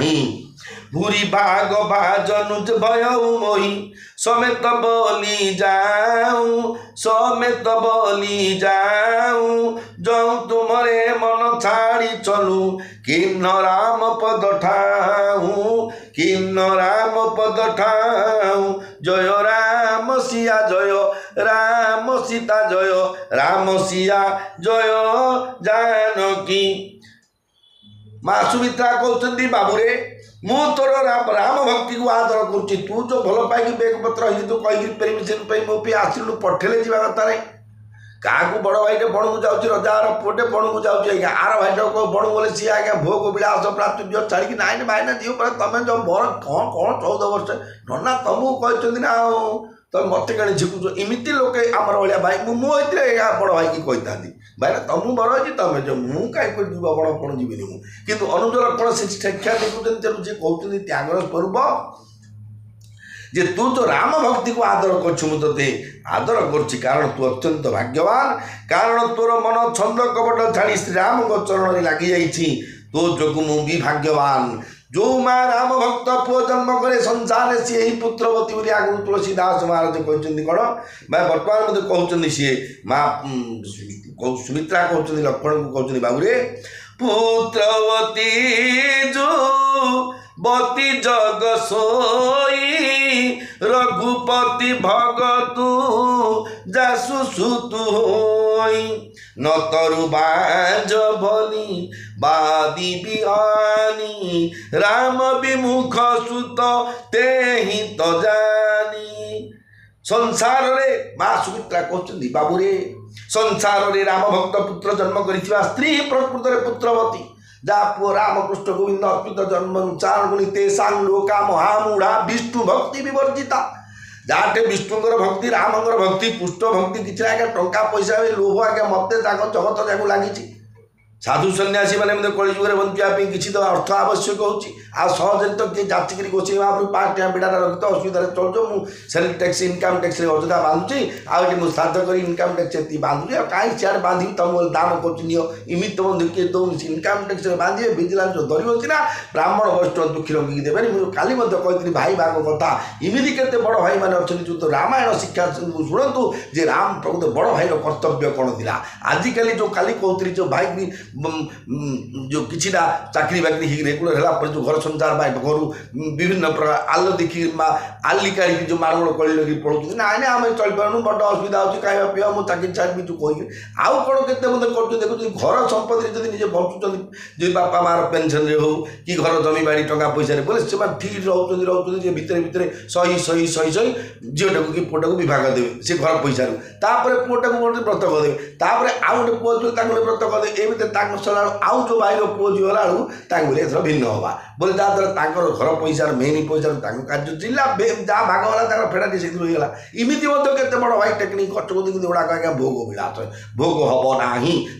भूरी भाग भाजनुज भय मोही समेत बोली जाऊं समेत बोली जाऊं जो तुमरे मन छाड़ी चलू किन्न राम पद ठाऊं किन्न राम पद ठाऊं जय राम सिया जय राम सीता जय राम सिया जय जानकी माँ सुमित्रा कहते बाबूरे मु तोर राम भक्ति को आदर करुच्ची तू जो भल पाई बेग पत्र तू कहीं परमिशन मो पे आसलु पठेले जा कथा नहीं क्या बड़ भाईटे बण को जाऊँगी रजार पुटे बण को जाऊँगी आर भाईटे को बण बोले सी आज्ञा भोग विलास प्राप्त छाड़ी ना भाईना जीव पर तुम जो मोर कौन कौन 14 वर्ष नना तुमको कहते ना तुम मत कहीं झिकुच इमती लोके आमर भाई भाई मुझे बड़ भाई की कही था ଭାଇନା ତମକୁ ବଡ଼ ହେଇଛି ତମେ ଯେ ମୁଁ କାହିଁକି ଯିବ ବଡ଼ କ'ଣ ଯିବିନି ମୁଁ କିନ୍ତୁ ଅନୁଜ ଲକ୍ଷ୍ମଣ ସେ ଶିକ୍ଷା ଦେଖୁଛନ୍ତି ତେଣୁ ସେ କହୁଛନ୍ତି ତ୍ୟାଗର ସ୍ୱରୂପ ଯେ ତୁ ତ ରାମ ଭକ୍ତିକୁ ଆଦର କରୁଛୁ ମୁଁ ତୋତେ ଆଦର କରୁଛି କାରଣ ତୁ ଅତ୍ୟନ୍ତ ଭାଗ୍ୟବାନ କାରଣ ତୋର ମନ ଛନ୍ଦ କପଟ ଛାଡ଼ି ଶ୍ରୀରାମଙ୍କ ଚରଣରେ ଲାଗିଯାଇଛି ତୋ ଯୋଗୁଁ ମୁଁ ବି ଭାଗ୍ୟବାନ ଯେଉଁ ମା ରାମ ଭକ୍ତ ପୁଅ ଜନ୍ମ କରେ ସଂସାରରେ ସିଏ ହିଁ ପୁତ୍ରବତୀ ବୋଲି ଆଗରୁ ତୁଳସୀଦାସ ମହାରାଜ କହିଛନ୍ତି କ'ଣ ବା ବର୍ତ୍ତମାନ ମଧ୍ୟ କହୁଛନ୍ତି ସିଏ ମା ସୁମିତ୍ରା କହୁଛନ୍ତି ଲକ୍ଷ୍ମଣଙ୍କୁ କହୁଛନ୍ତି ବାବୁରେ ପୁତ୍ରବତୀ ବତୀ ଜଗ ସୋଇ ରଘୁପତି ଭଗତୁ ଯାସୁ ସୁତୁ ହୋଇ ନତରୁ ବାଜ ଭଲି ବାଦି ବିହାନି ରାମ ବିମୁଖ ସୁତ ତେହି ତ ଜାନି ସଂସାରରେ ମା ସୁମିତ୍ରା କହୁଛନ୍ତି ବାବୁରେ ସଂସାରରେ ରାମ ଭକ୍ତ ପୁତ୍ର ଜନ୍ମ କରିଥିବା ସ୍ତ୍ରୀ ପ୍ରକୃତରେ ପୁତ୍ରବତୀ ଯାହା ପୁଅ ରାମକୃଷ୍ଣ ଗୋବିନ୍ଦ ଅଚ୍ୟୁତ ଜନ୍ମ ଚାରୁଗୁଣି ତେଷାଂ ଲୋକା ମହାମୂଢା ବିଷ୍ଣୁ ଭକ୍ତି ବିବର୍ଜିତା ଯାହାଟେ ବିଷ୍ଣୁଙ୍କର ଭକ୍ତି ରାମଙ୍କର ଭକ୍ତି ପୁଷ୍ଟ ଭକ୍ତି କିଛି ଆଜ୍ଞା ଟଙ୍କା ପଇସା ଲୋଭ ଆଜ୍ଞା ମୋତେ ତାଙ୍କ ଜଗତ ଯାକୁ ଲାଗିଛି ସାଧୁ ସନ୍ନ୍ୟାସୀ ମାନେ ମଧ୍ୟ କଳିଯୁଗରେ ବଞ୍ଚିବା ପାଇଁ କିଛି ତ ଅର୍ଥ ଆବଶ୍ୟକ ହେଉଛି ଆଉ ସହଜରେ ତ କିଏ ଯାଚିକିରି ଗୋଛେଇ ଭାବରେ 5 ଟଙ୍କା ବିଡ଼ାଟା ରଖିତ ଅସୁବିଧାରେ ଚଳୁଛ ମୁଁ ସେଲ୍ ଟ୍ୟାକ୍ସ ଇନକମ୍ ଟ୍ୟାକ୍ସରେ ଅଯଥା ବାନ୍ଧୁଛି ଆଉ ଏଠି ମୁଁ ଶ୍ରାଦ୍ଧ କରି ଇନକମ୍ ଟ୍ୟାକ୍ସ ଏତିକି ବାନ୍ଧୁଛି ଆଉ କାହିଁ ସିଆଡ଼େ ବାନ୍ଧିବି ତୁମ ଦାମ କରୁଛି ନିଅ ଏମିତି ତ ମଧ୍ୟ କିଏ ଦେଉନି ଇନକମ୍ ଟ୍ୟାକ୍ସରେ ବାନ୍ଧିବେ ଭିଜିଲାନ୍ସ ଧରିବ ସିନା ବ୍ରାହ୍ମଣ ବୈଷ୍ଣବ ଦୁଃଖୀ ରଖିକି ଦେବେନି ମୁଁ କାଲି ମଧ୍ୟ କହିଥିଲି ଭାଇ ଭାଗ କଥା ଏମିତି କେତେ ବଡ଼ ଭାଇମାନେ ଅଛନ୍ତି ଯେଉଁ ତ ରାମାୟଣ ଶିକ୍ଷା ଶୁଣନ୍ତୁ ଯେ ରାମ ପ୍ରକୃତ ବଡ଼ ଭାଇର କର୍ତ୍ତବ୍ୟ କ'ଣ ଥିଲା ଆଜିକାଲି ଯେଉଁ କାଲି କହୁଥିଲି ଯେଉଁ ଭାଇ ବି जो किछिटा चाकरी बाकरी ही रेगुलर है जो घर संसार बा घर विभिन्न प्रकार आल देखी आली काढ़ी जो मारगोड़ कल लगे पड़ो ना ना आम चल पार्नु बड़ असुविधा होती खाଇବା ପିଇବା ମୁଁ ଚାକିରି ଛାଡ଼ିବି जो कही आउ कौन के कर देखुं घर संपत्ति जब निजे बचुं जो बापा मार पेनसन हो कि घर जमी बाड़ी टंका पैसा बोले से ठीक रोचे भितर भितर सही सही सही सही झीटा को कि पुटा को विभाग देवे से घर पैसा पुटा को व्रत करदे आउ गोटे पुओ जो व्रत करदे एमती सला आउ जो भाई पुओ झी गला बोले एथर भिन्न हवा बोले जहाँद्वारा घर पैसा मेन पैसा कार्य जिला जहाँ भाग गला फेडाटी से रहीगला इमिति केते बड़ भाई टेक्निक खर्च करते गुड़ाक आज्ञा भोग विलास भोग हम ना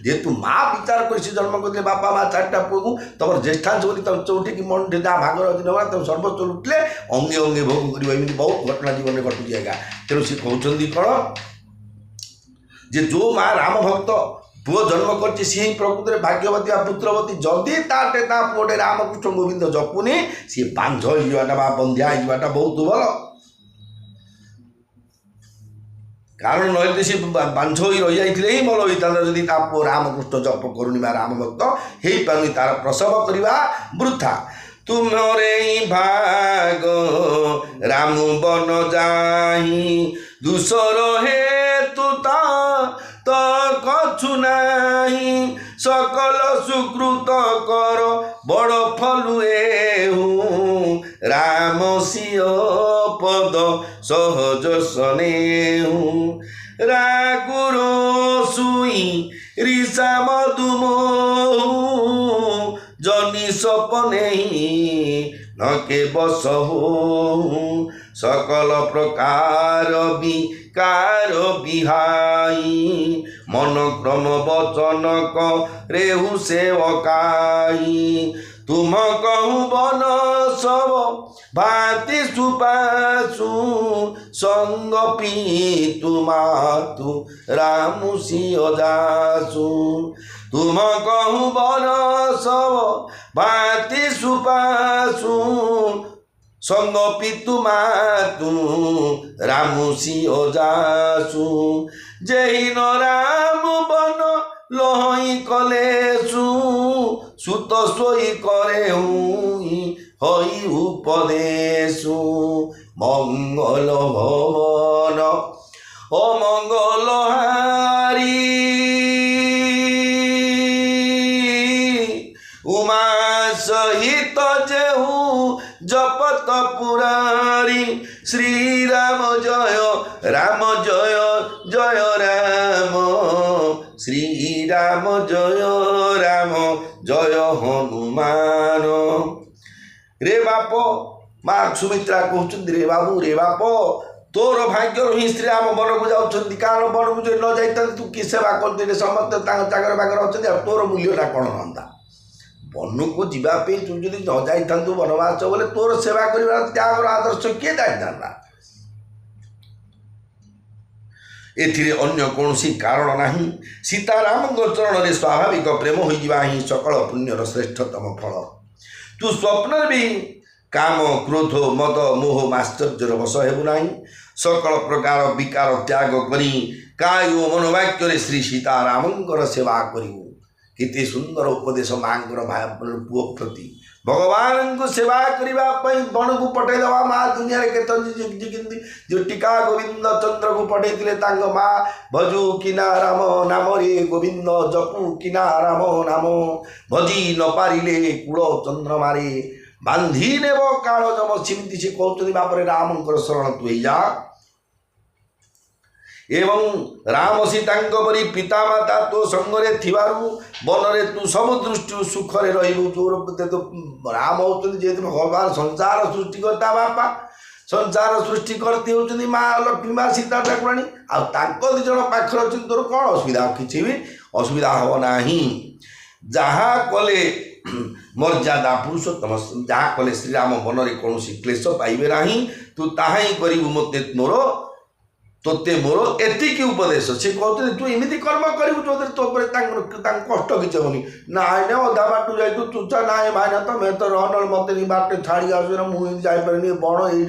जेहेतु माँ विचार कर जन्म करते बापा माँ 4टा पुओ को तुम ज्येष्ठांश बोली तुम चौठी मन जहाँ भाग नगला तुम सर्वस्व लुटिले अंगे अंगे भोग कर बहुत घटना जीवन में घटुची आज्ञा तेणु सी कहते कौन जे जो माँ राम भक्त पुओ जन्म कर प्रकृत में भाग्यवती पुत्रवती जदि ताटे ता पुओटे रामकृष्ण गोविंद जपुनी सी बांझ होगा बंध्या होगा बहुत भल कारण नई सी बांझ हो रही जाते ही भल होता जदि पुओ रामकृष्ण जप करुणी राम भक्त हो पानी तार प्रसव करवा वृथा तुम्हारे भाग राम बन जाही दूसर हेतु तो कछु नाही सकल सुकृत कर बड़ फलुए राम सिय पद सहज सनेहु रागुरो सुई ऋषा मधुमोहु जनि सपने न के बस हो सकल प्रकार विकार बिहाई मन क्रम वचन रेहु सेवकाई तुम कहूँ बन सब भांति सुपासु संग पी तुमातु रामु सिय जासु तुम कहूँ बन सब भांति सुपासु संग पितु मातु रामुसी ओजासु जय न राम बन लोही कलेसु सुत सोई करे हई उपदेशु मंगल भवन ओ मंगल हारी उमा सहित जेहू जपत पुरारी श्री राम जय जय राम श्री राम जय हनुमान रे बाप माँ सुमित्रा कहते रे बाबू रे बाप तोर भाग्य ही श्रीराम वन को जाऊँ कारण वन को जो न जाता तू कि सेवा करते समस्त चाकर बागर अच्छा तोर मूल्यटा कौन रहा वन को जीवाई तू जब न जाता वनवास बोले तोर सेवा कर त्यागर आदर्श किए जाता एथिरे अन्य कौन कारण ना सीताराम चरण में स्वाभाविक प्रेम हो ही सकल पुण्यर श्रेष्ठतम फल तू स्वप्न भी काम क्रोध मद मोह माश्चर्यर वश हेबु नाही सकल प्रकार विकार त्याग करी काय मनोवाक्य श्री सीतारामंकर सेवा करिवु केते सुंदर उपदेश मांकर पुओ प्रति भगवान को सेवा करने वन को पठे दवा माँ दुनिया जो टीका गोविंद चंद्र को पठे माँ भजु किना राम नाम रे गोविंद जपु किना राम नाम भजी न पारिले कूल चंद्र मारे बांधी नेब काल जम सिमती से कहते बापर रामंकर शरण तु जा एवं राम सीता परी पिता माता तो संगे थिबारु बनरे तू सब दृष्टि सुखरे रहिबु तोर तो राम होउछन जे भगवान संसार सृष्टि करता बापा संसार सृष्टि करती होउछन माँ लक्ष्मी माँ सीता ठाकुराणी आ तांको दि जण पाखर अछन तोर कोन असुविधा किछि भी असुविधा हो नाही जहाँ कले मर्यादा पुरुषोत्तम जहाँ कले श्रीराम बनरे कौन क्लेश पाइबे नाही तू ताहा ही करिबु मते मोर तोते मोर एतिकी उपदेश से कहते तू एमती कर्म करू तो कष्ट किसी होनी ना अधा बाट जाए तू तुचा ना भाईना तुम तो रहन मत बाट छाड़ी आस मुझे जापरि बण ये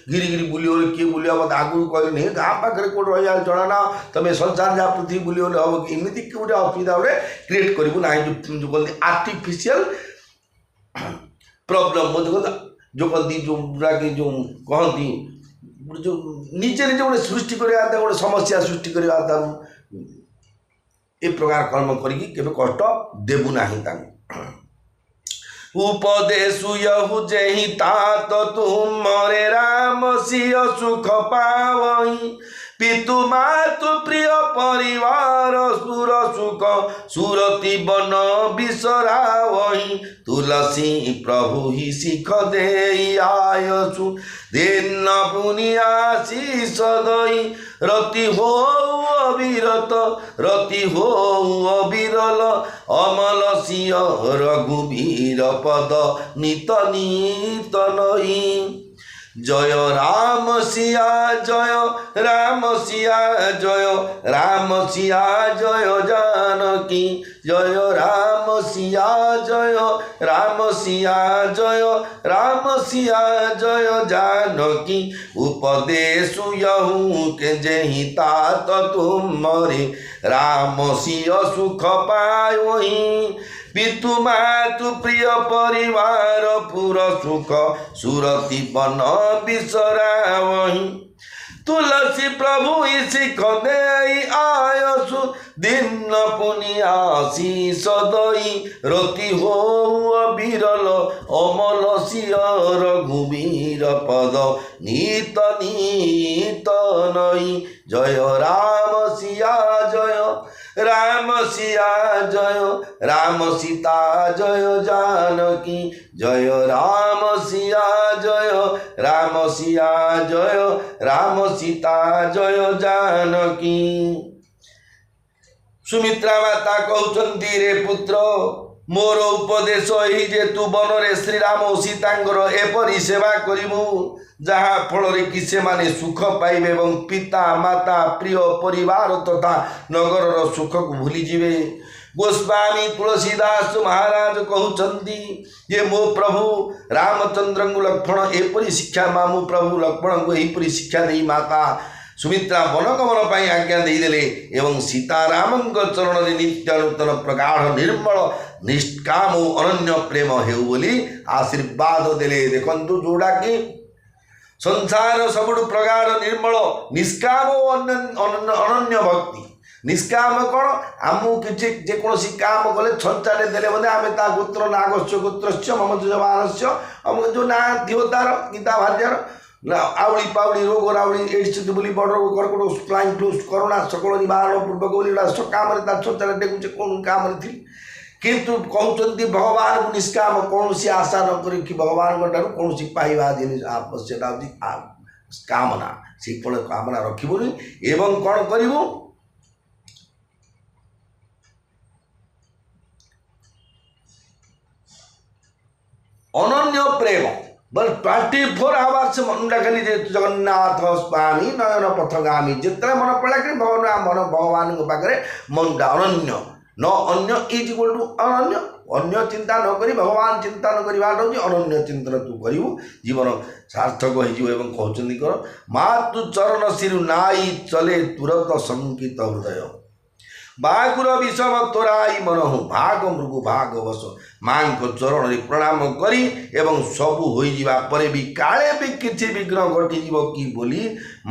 गिरी गिरी बुले किए बुलिया मत आगु कहनी गाँ पाखे कौट रही जना ना तुम संसार जहाँ पृथ्वी बुले हम कि एमती गोटे असुविधा गोटे क्रिएट करूँ ना जो कहते आर्टिफिशियल प्रॉब्लम जो कहती जो कहती जो निजे निजे गोटे सृष्टि करवा गोटे समस्या सृष्टि करवा ए प्रकार कर्म करी कष्ट देबु नाही उपदेशु यहु जेहि तात तुम रे राम सिय सुख पावई पितु मातु प्रिय परिवार सुर सुख सुरति बन बिसरावही तुलसी प्रभु ही शिख दे आयसु दिन पुनिया शीष दई रति हो अविरत रति हो अविरल अमल सिय रघुवीर पद नित नित नई जय राम सिया जय राम सिया जय राम सिया जय जानकी जय राम सिया जय राम सिया जय राम सिया जय जानकी उपदेशु यहू के जेहि तात तुम रे राम सिय सुख पायोही पितु मातु प्रिय परिवार पुर सुख सुरति बन बिसरावही तुलसी प्रभु शिख दे आयसु दिन पुनिया शीष दई रति हो बिरल अमल सिय रघुवीर पद नित नित नई जय राम सिया जय राम सिया जय राम सीता जय जानकी जय राम सिया जय राम सिया जय राम सीता जय जानकी सुमित्रा माता कहउछंती रे पुत्र मोर उपदेश यही जे तू बनरे श्रीराम और सीतांकर एपरी सेवा करिबु जहाँ फल कि से माने सुख पाइबे एवं पिता माता प्रिय परिवार तथा नगर सुख को भूली जिवे गोस्वामी तुलसीदास महाराज कहउछंती ये मो प्रभु रामचंद्र को लक्ष्मण एपरी शिक्षा मामु प्रभु लक्ष्मण को एपरी शिक्षा दे माता सुमित्रा वनगमन पर आज्ञा देदेले एवं सीताराम चरण में नित्य नूतन प्रगाढ़ निर्मल निष्काम अनन्य प्रेम हेउ बोली आशीर्वाद देले देखंतु जोड़ा कि संसार सबुठ प्रगाढ़ निर्मल निष्काम अनन्य भक्ति निष्काम कौन आमु किसी जेकोसी काम कले छंचारे देले बोले आम ता गोत्र नागस्य गोत्रस्य मम जवानस्य अमुक जो ना थियो तार गीता भार्यार आवड़ी पावड़ी रोग रावड़ी एड्स बोली बड़ रोग कर्कट फ्लाइंग फ्लू करोना सकल निवारण पूर्वक बोली काम छंचारे डेकुचे कौन काम थी किंतु कहते भगवान को निष्काम कौन सी आशा न करी भगवान ठार कौन पाइबा जिन आवश्यकता କାମନା ସେ ଫଳ କାମନା ରଖିବୁନି ଏବଂ କ'ଣ କରିବୁ ଅନନ୍ୟ ପ୍ରେମ ବୋଲେ 24 ଆୱାର୍ସ ମନଟା ଖାଲି ଯେ ଜଗନ୍ନାଥ ସ୍ୱାମୀ ନୟନ ପଥଗାମୀ ଯେତେବେଳେ ମନ ପଡ଼ିଲା କି ମନ ଭଗବାନଙ୍କ ପାଖରେ ମନଟା ଅନନ୍ୟ ନ ଅନ୍ୟ ଇଜ୍ ଇକ୍ୱାଲ୍ ଟୁ ଅନନ୍ୟ ଅନ୍ୟ ଚିନ୍ତା ନ କରି ଭଗବାନ ଚିନ୍ତା ନ କରିବାଟା ହେଉଛି ଅନନ୍ୟ ଚିନ୍ତନ ତୁ କରିବୁ ଜୀବନ ସାର୍ଥକ ହୋଇଯିବ ଏବଂ କହୁଛନ୍ତି କର ମା ତୁ ଚରଣ ଶିରୁ ନାଇ ଚଲେ ତୁରନ୍ତ ଶଙ୍କିତ ହୃଦୟ ବାଘୁର ବିଷମ ତୋରାଇ ମନହୁ ଭାଗ ମୃଗୁ ଭାଗ ବସ ମାଙ୍କ ଚରଣରେ ପ୍ରଣାମ କରି ଏବଂ ସବୁ ହୋଇଯିବା ପରେ ବି କାଳେ ବି କିଛି ବିଘ୍ନ ଘଟିଯିବ କି ବୋଲି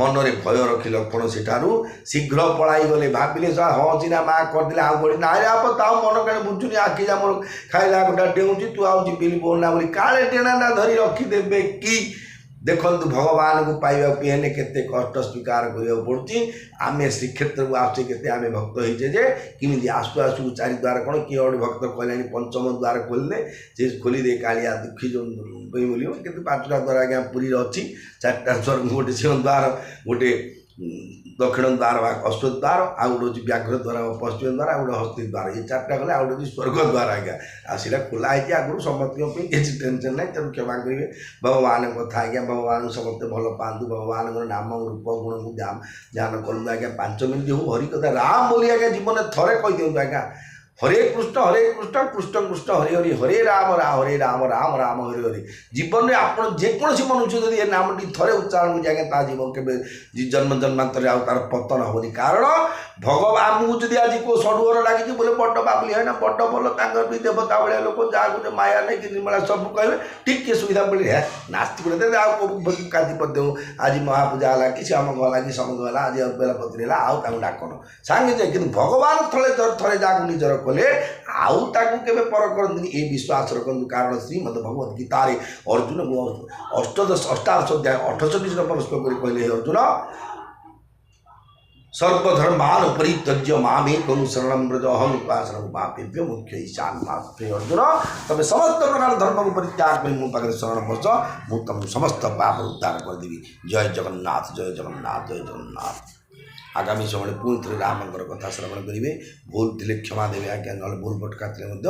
ମନରେ ଭୟ ରଖି ଲକ୍ଷ୍ମଣ ସେଠାରୁ ଶୀଘ୍ର ପଳାଇ ଗଲେ ଭାବିଲେ ହଁ ସିନା ମା କରିଦେଲେ ଆଉ ବଢ଼ି ନାଇଁ ଆପ ତାଉ ମନ କାଳେ ବୁଝୁନି ଆଖି ଆମର ଖାଇଲା ଗୋଟା ଡେଉଁଛି ତୁ ଆଉ ଯିବିନି ବୋଲନା ବୋଲି କାଳେ ଟେଣାଟା ଧରି ରଖିଦେବେ କି ଦେଖନ୍ତୁ ଭଗବାନଙ୍କୁ ପାଇବାକୁ ହେଲେ କେତେ କଷ୍ଟ ସ୍ୱୀକାର କରିବାକୁ ପଡ଼ୁଛି ଆମେ ଶ୍ରୀକ୍ଷେତ୍ରକୁ ଆସୁଛେ କେତେ ଆମେ ଭକ୍ତ ହେଇଛେ ଯେ କେମିତି ଆସୁ ଆସୁ ଚାରି ଦ୍ୱାର କ'ଣ କିଏ ଗୋଟେ ଭକ୍ତ କହିଲାଣି ପଞ୍ଚମ ଦ୍ୱାର ଖୋଲିଲେ ସେ ଖୋଲିଦେ କାଳିଆ ଦୁଃଖୀ ଯେଉଁ ମିଳିବ କିନ୍ତୁ 5ଟା ଦ୍ୱାର ଆଜ୍ଞା ପୁରୀରେ ଅଛି 4ଟା ସ୍ୱର୍ଗ ଗୋଟେ ସିଂହ ଦ୍ୱାର ଗୋଟେ ଦକ୍ଷିଣ ଦ୍ୱାର ବା ଅଶ୍ୱ ଦ୍ୱାର ଆଉ ଗୋଟେ ହେଉଛି ବ୍ୟାଘ୍ର ଦ୍ୱାର ପଶ୍ଚିମ ଦ୍ୱାର ଆଉ ଗୋଟେ ହସ୍ତି ଦ୍ୱାର ଏ 4ଟା ଗଲେ ଆଉ ଗୋଟେ ହେଉଛି ସ୍ୱର୍ଗ ଦ୍ୱାର ଆଜ୍ଞା ଆଉ ସେଇଟା ଖୋଲା ହେଇଛି ଆଗରୁ ସମସ୍ତଙ୍କ ପାଇଁ କିଛି ଟେନସନ୍ ନାହିଁ ତେଣୁ କ୍ଷମା କରିବେ ଭଗବାନଙ୍କ କଥା ଆଜ୍ଞା ଭଗବାନଙ୍କୁ ସମସ୍ତେ ଭଲ ପାଆନ୍ତୁ ଭଗବାନଙ୍କର ନାମ ରୂପ ଗୁଣକୁ ଧ୍ୟାନ କରନ୍ତୁ ଆଜ୍ଞା 5 ମିନିଟ୍ ହଉ ହରି କଥା ରାମ ବୋଲି ଆଜ୍ଞା ଜୀବନରେ ଥରେ କହିଦିଅନ୍ତୁ ଆଜ୍ଞା ହରେ କୃଷ୍ଣ କୃଷ୍ଣ କୃଷ୍ଣ ହରି ହରି ହରେ ରାମ ରାମ ରାମ ହରି ହରି ଜୀବନରେ ଆପଣ ଯେକୌଣସି ମନୁଷ୍ୟ ଯଦି ଏ ନାମଟି ଥରେ ଉଚ୍ଚାରଣ କରୁଛି ଆଜ୍ଞା ତା ଜୀବନ କେବେ ଜନ୍ମ ଜନ୍ମାନ୍ତରରେ ଆଉ ତାର ପତନ ହେବନି କାରଣ ଭଗବାନ ଆମକୁ ଯଦି ଆଜି କେଉଁ ସଡ଼ୁଘର ଲାଗିଛି ବୋଲେ ବଡ଼ ବାବୁଲି হয় ନା ବଡ଼ ଭଲ ତାଙ୍କର ବି ଦେବତା ଭଳିଆ ଲୋକ ଯାହାକୁ ଯେ ମାୟା ନେଇକି ନିର୍ମଳା ସବୁ କହିବେ ଟିକେ ସୁବିଧା ପଡ଼ିଲେ ହେ ନାସ୍ତି କରି ଆଉ କାଜି କରିଦେଉ ଆଜି ମହାପୂଜା ହେଲା କି ଶ୍ୟାମ ହେଲା କି ସମଗ ହେଲା ଆଜି ବେଲପତ୍ରୀ ହେଲା ଆଉ ତାଙ୍କୁ ଡାକନ ସାଙ୍ଗେ ଯେ କିନ୍ତୁ ଭଗବାନ ଥରେ ଯାହାକୁ ନିଜର କଲେ ଆଉ ତାକୁ କେବେ ପର କରନ୍ତିନି ଏ ବିଶ୍ୱାସ ରଖନ୍ତୁ କାରଣ ଶ୍ରୀମଦ ଭଗବତ ଗୀତାରେ ଅର୍ଜୁନକୁ ଅଷ୍ଟାଦଶ ଅଧ୍ୟାୟ 68 ନମ୍ବର ଶ୍ଲୋକ କରି କହିଲେ ହେ ଅର୍ଜୁନ ସର୍ବଧର୍ମାନ ପରିତ୍ୟଜ୍ୟ ମାମେକଂ ଶରଣଂ ବ୍ରଜ ଅହଂ ଉପାସନା ପାପେଭ୍ୟ ମୁଖ୍ୟ ଈଶାନ ମାତ୍ରେ ଅର୍ଜୁନ ତମେ ସମସ୍ତ ପ୍ରକାର ଧର୍ମକୁ ପରିତ୍ୟାଗ କରି ମୋ ପାଖରେ ଶରଣ ବସ ମୁଁ ତମକୁ ସମସ୍ତ ପାପରୁ ଉଦ୍ଧାର କରିଦେବି ଜୟ ଜଗନ୍ନାଥ ଜୟ ଜଗନ୍ନାଥ ଜୟ ଜଗନ୍ନାଥ ଆଗାମୀ ସମୟରେ ପୁଣି ଥରେ ରାମଙ୍କର କଥା ଶ୍ରବଣ କରିବେ ଭୁଲ ଥିଲେ କ୍ଷମା ଦେବେ ଆଜ୍ଞା ନହେଲେ ଭୁଲ ଭଟକା ଥିଲେ ମଧ୍ୟ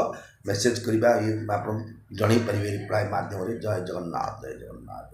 ମେସେଜ୍ କରିବା ଆପଣ ଜଣାଇ ପାରିବେ ରିପ୍ଲାଏ ମାଧ୍ୟମରେ ଜୟ ଜଗନ୍ନାଥ ଜୟ ଜଗନ୍ନାଥ।